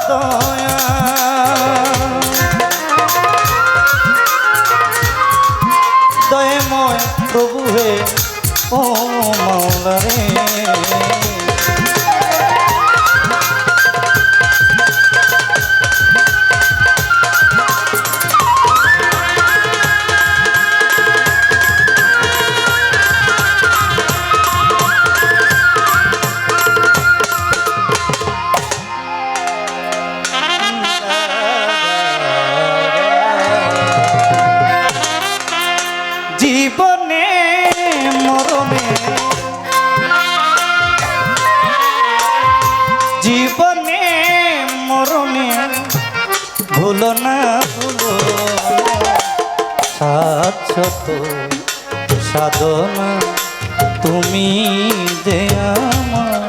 দয়া দয়াময় প্রভু হে ও মাওলা রে জীবনে মরণে জীবনে মরণে ভুলো না ভুলো শাশ্বত সাধনা তুমি যে আমার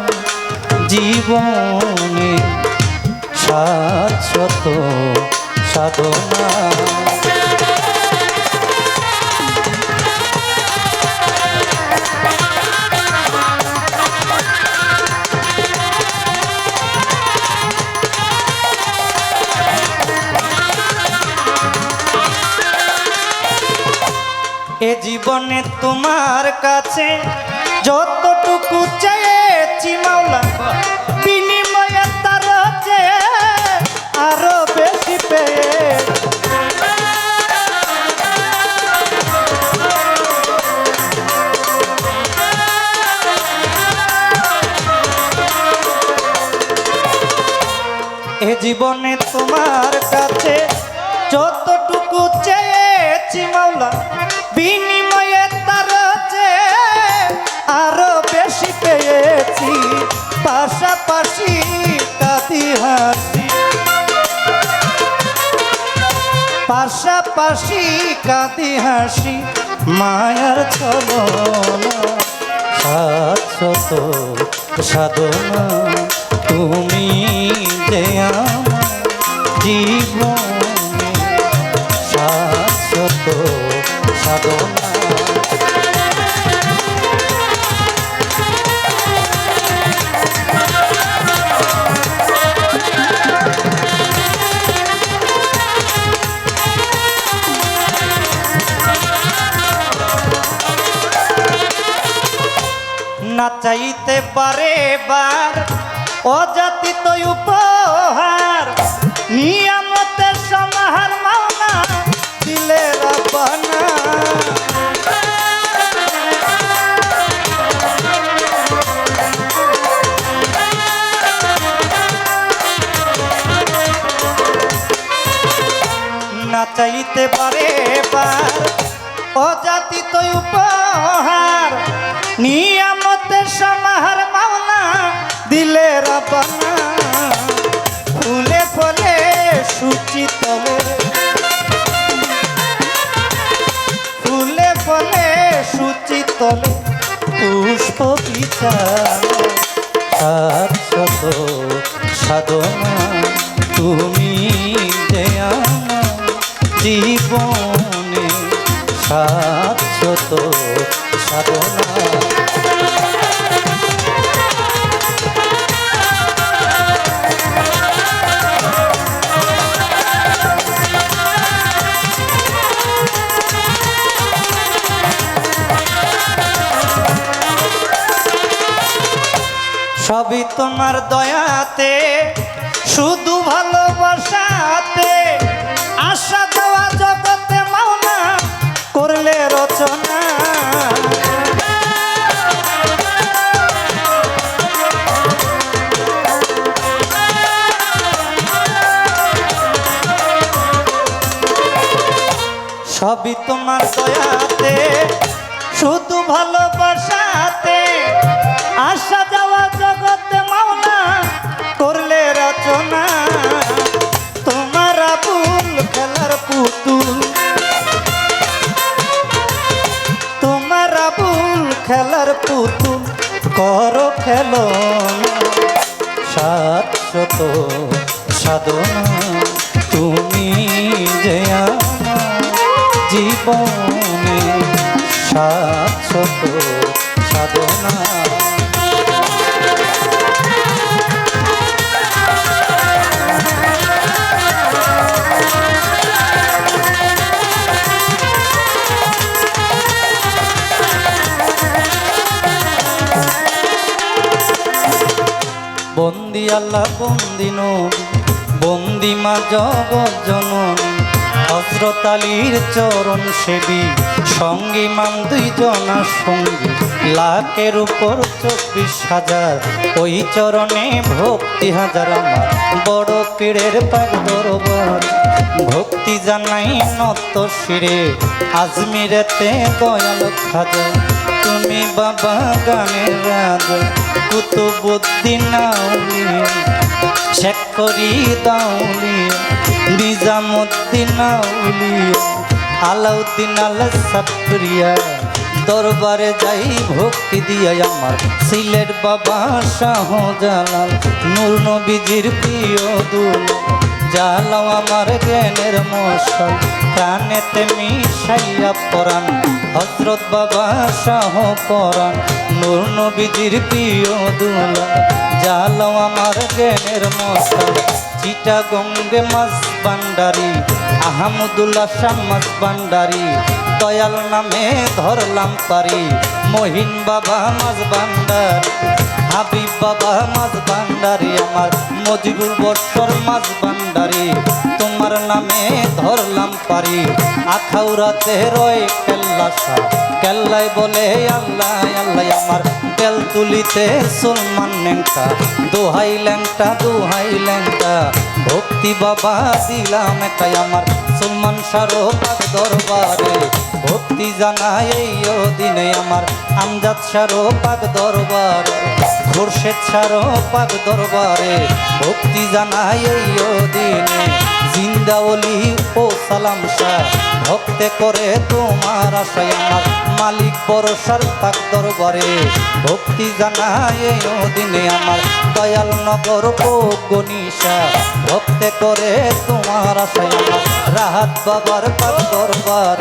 জীবনে শাশ্বত সাধনা এ জীবনে তোমার কাছে যতটুকু চেয়েছি মাওলা বিনিময়ে তার চেয়ে আরো বেশি পেয়ে এ জীবনে তোমার কাছে যতটুকু চেয়েছি মাওলা বিনিময়ে তার চেয়ে আরো বেশি পেয়েছি পাশাপাশি কাঁদি হাসি পাশাপাশি কাঁদি হাসি মায়ার ছলনা শাশ্বত সাধনা তুমি যে আমার জীবনে শাশ্বত সাধনা না চাইতে পারে বার অযাচিত উপহার নিয়ামতের সমাহার মাওলা দিলে রাব্বানা না চাইতে পারে বার অযাচিত উপহার নিয়ামতের সমাহার মাওলা দিলে রাব্বানা ফুলে ফলে সুচিতলে ফুলে ফলে সুচিতলে পুষ্প বিচার শাশ্বত সাধনা তুমি যে আমার জীবনে শাশ্বত সাধনা সবই তোমার দয়াতে শুধু ভালোবাসাতে আশা দেওয়া জগতে মাওলা করলে রচনা সবই তোমার দয়াতে শুধু ভালোবাসাতে আশা যাওয়া জগতে মাওলা করলে রচনা তোমার আবুল খেলার পুতুল তোমার আবুল খেলার পুতুল করো খেলনা শাশ্বত সাধনা তুমি যে আমার জীবনে শাশ্বত সাধনা আল্লাহ বন্দি নবী বন্দি মা জগৎ জননী হযরত আলীর চরণ সেবী সঙ্গী মান দুইজনা সঙ্গী লাখের উপর 24,000 ওই চরণে ভক্তি হাজার আমার বড় পীরের পাক দরবার ভক্তি জানাই নত শিরে আজমিরেতে দয়াল খাজা তুমি বাবা গানের রাজা কুতুবউদ্দিন আউলিয়া শেখ ফরিদ আউলিয়া নিজামুদ্দিন আউলিয়া আলাউদ্দিন আল সাবরিয়া দরবারে যাই ভক্তি দিয়া আমার সিলেট বাবা শাহজালাল নূর নবীজির প্রিয় দুলাল জ্বালাও আমার জ্ঞানের মশাল প্রাণেতে মিশাইয়া পরাণ হযরত বাবা শাহ পরাণ নূর নবীজির প্রিয় দুলাল জ্বালাও আমার জ্ঞানের মশাল চিটাগঙ্গে মাছ ভান্ডারি আহমদুল্লাহ শাহ মাছ ভান্ডারি দয়াল নামে ধরলাম পারি মহিন বাবা মাছ ভান্ডার হাবিব বাবা মাছ ভান্ডারি আমার মজিবুর বৎসর মাছ ভান্ডারি তোমার নামে ধরলাম পারি আখাউরাতে রয় কেল্লা শাহ কেল্লাই বলে আল্লাহ আল্লাহ আমার তেল তুলিতে সুলমান ল্যাংটা দোহাই ল্যাংটা ভক্তি বাবা দিলাম একাই আমার সুলমান শাহর পাক দরবারে ভক্তি জানাই এই দিনে আমার আমজাদ শাহর পাক দরবারে খুরশেদ শাহর পাক দরবারে ভক্তি জানাই এই দিনে জিন্দাওলি ও সালাম শাহ ভক্তে করে তোমার আশায় আমার মালিক বরসার পাক দরবারে ভক্তি জানাই এই দিনে আমার দয়াল নগর গনিশা ভক্তে করে তোমার আশায় আমার রাহাত বাবার পাক দরবার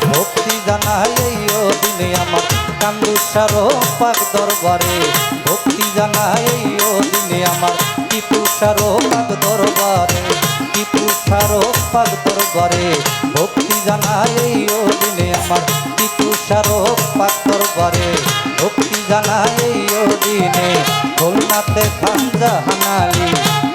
ভক্তি জানাই এই দিনে আমার কান্দুসারো পাক দরবারে ভক্তি জানাই এই দিনে আমার টিপুসারো পাক দরবারে টিপুসারো পাক দরবারে ভক্তি জানাই এই দিনে আমার টিপুসারো পাক দরবারে ভক্তি জানাই এই দিনে খুলনাতে খানজা হানালি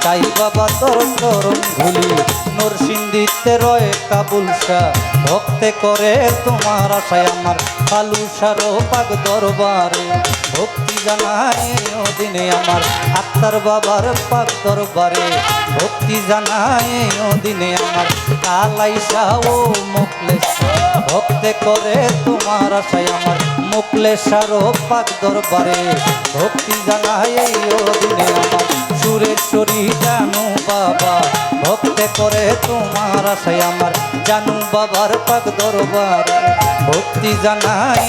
তাই বাবা তোর চরণ ধুলি নরসিংদীতে রয় কাবুল শাহ ভক্তে করে তোমার আশায় আমার কালুসারো পাক দরবারে ভক্তি জানাই দিনে আমার আক্তার বাবার পাক দরবারে ভক্তি জানাই দিনে আমার কালাই শাহ ও মুখলেশ ভক্তে করে তোমার আশায় আমার মুখলেশারো পাক দরবারে ভক্তি জানাই দিনে আমার সুরেশ্বরী জানু বাবা ভক্তে করে তোমার আশায় আমার জানু বাবার পাক দরবারে ভক্তি জানাই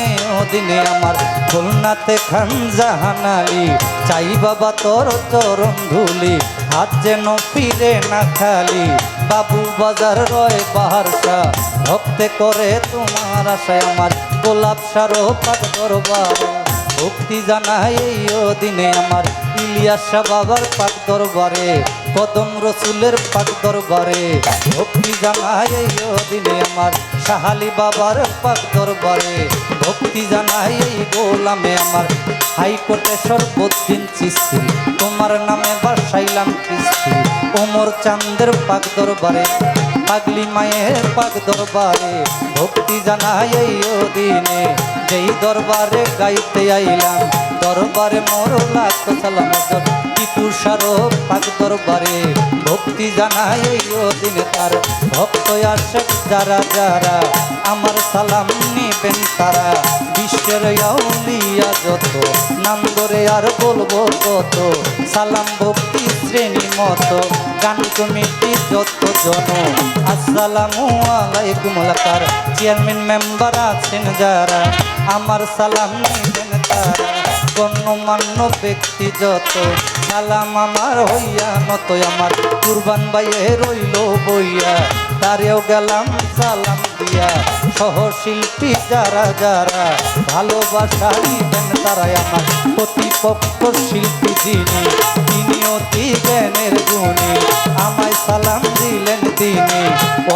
দিনে আমার খুলনাতে খানজা হানালি চাই বাবা তোর চরণ ধুলি হাত যেন ফিরে না খালি বাবু বাজার রয় বাহার শাহ ভক্তে করে তোমার আশায় আমার গোলাপ সারো পাক দরবারে ভক্তি জানাই এই দিনে আমার ইলিয়াস শাহ বাবার পাক দরবারে কদম রসুলের পাক দরবারে ভক্তি জানাই এই দিনে আমার শাহালি বাবার পাক দরবারে ভক্তি জানাই এই গোলামে আমার হাইকোর্টে সর্বদিন চিস্তি তোমার নামে বাসাইলাম কিস্তি ওমর চাঁদের পাক দরবারে পাগলি মায়ের পাক দরবারে ভক্তি জানাই এই দিনে যেই দরবারে গাইতে আইলাম দরবারে মোর লাখ সালাম টিপুসারো পাক দরবারে ভক্তি জানাই এই দিনে তার ভক্ত আসে যারা যারা আমার সালাম নিবেন তারা বিশ্বের আউলিয়া যত নাম ধরে আর বলবো কত সালাম ভক্তি শ্রেণী মতো গান কমিটি যত জন আসসালামু আলাইকুম লাকার চেয়ারম্যান মেম্বার আছেন যারা আমার সালাম নিবেন তারা গণ্যমান্য ব্যক্তি যত সালাম আমার হইয়া নত আমার কুরবান বাইয়ে রইল বইয়া তারেও গেলাম সালাম দিয়া সহশিল্পী যারা যারা ভালোবাসা নিবেন তারাই আমার প্রতিপক্ষ শিল্পী যিনি তিনি অতি জ্ঞানের গুণী আমায় সালাম দিলেন তিনি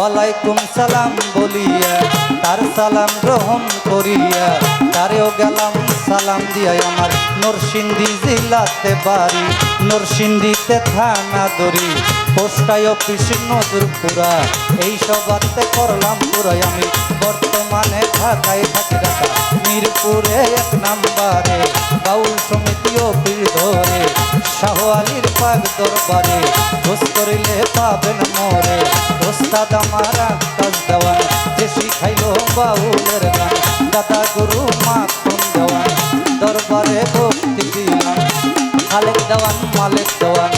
ওয়ালাইকুম সালাম বলিয়া তার সালাম গ্রহণ করিয়া তারেও গেলাম সালাম দিয়া। আমার নরসিংদী জেলাতে বাড়ি, নরসিংদীতে থানা দড়ি, পোস্টায় অফিস নজরপুরা, এই সবাতে করলাম পুরাই। আমি বর্তমানে ঢাকায় থাকি, ঢাকা মিরপুরে 1 নম্বরে, বাউল সমিতি অফিস ধরে, শাহ আলীর পাক দরবারে, খোঁজ করিলে পাবেন মোরে। ওস্তাদ আমার আকাশ দেওয়ান, যে শিখাইলো বাউলের গান, দাদা গুরু মাখন দেওয়ান, দরবারে ভক্তি দিলাম। খালেক দেওয়ান মালেক দেওয়ান,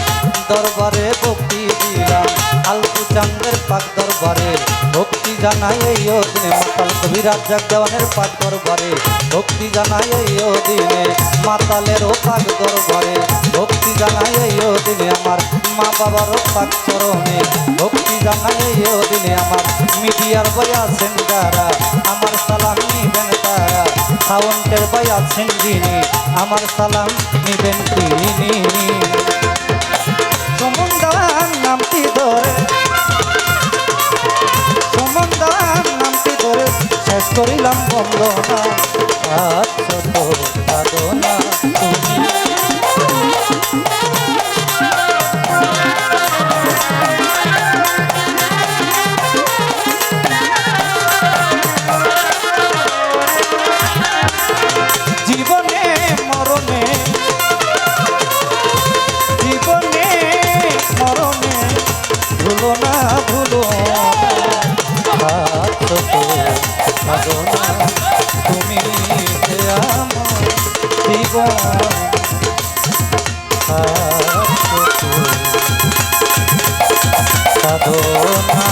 দরবারে ভক্তি দিলাম। আলতু চান্দের পাক দরবারে ভক্তি জানাই এই দিনে। মাতাল কবি রাজ্জাক দেওয়ানের পাক দরবারে ভক্তি জানাই এই দিনে। মাতালেরও পাক দরবারে ভক্তি জানাই এই দিনে। আমার মা বাবারও পাক চরণে ভক্তি জানাই এই দিনে। আমার মিডিয়ার বই আছেন যারা, আমার সালাম নিবেন তারা। সাউন্ডের বই আছেন যিনি, আমার সালাম নিবেন তিনি। সুমন দেওয়ান নামটি ধরে, সুমন দেওয়ান নামটি ধরে শেষ করিলাম বন্দনা। আচ্ছা তো সাধনা তুমি, জীবনে মরণে, জীবনে মরণে ভুলো না, ভুলো না সাধনা তুমি যে আমার জীবন। সাধনা